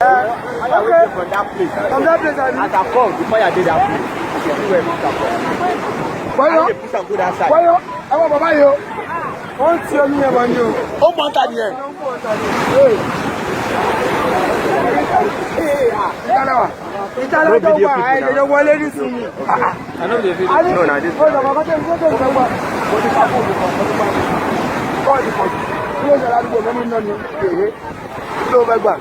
Okay. From that place. From that place, I as I come, before I did that place, you see where put am from. Why not? They put am go that side. Why not? I want Baba yo. Wọ́n ti omi yẹn wọ́n ni o. Ó mọ ta ni ẹ. Ìtàlẹ̀ tó wà ẹ̀jẹ̀ wọlé ní sinmi. I know the video. No, na this. Ó dàgbà kọ́tẹ́ ìfowópamọ́ ìgbà gbà. Mo ti ká fún òkú kan. Kọ́ọ̀dù kan. Kí ló ń ṣe ládùúgbò mẹ́mí náà ni èrè? Kí ló fẹ́ gbà?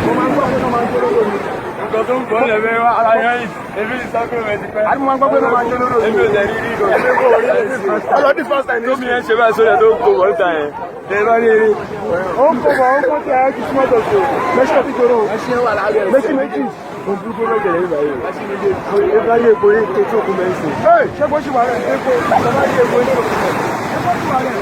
Mo máa ń gbọ́ pé wọ́n máa ń jó lóró mi. Nǹkan tó ń gbọ́ lẹ́fẹ̀ẹ́ wá ara yẹn yìí. Èmi ní sọ́kùn rẹ̀ ti pẹ́. A ní mo máa ń gbọ́ pé wọ́n máa ń jó lóró mi. Èmi ò tẹ̀ rí rí ìgò. Èmi kò rí ẹ̀ sí. Ọlọ́dún first time ní Tómi yẹn ṣe báyìí sórí ẹ̀ tó gbó wọ́n ta yẹn. Ẹ bá ní eré. ó ń kó bọ̀ ó ń kó tí a ti súnmọ́ tó so. Méjì ọtí jòrò. Méjì méjì. Mo burúkú lọ́jọ́ lẹ́yìn báyìí. Ẹ bá ní epo yín tó kú mẹ́sìn. Ṣé bó ṣì wà rẹ̀? Epo ìjọba ní epo ní òkú. Ṣé bó ṣì wà rẹ̀?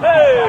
Hey!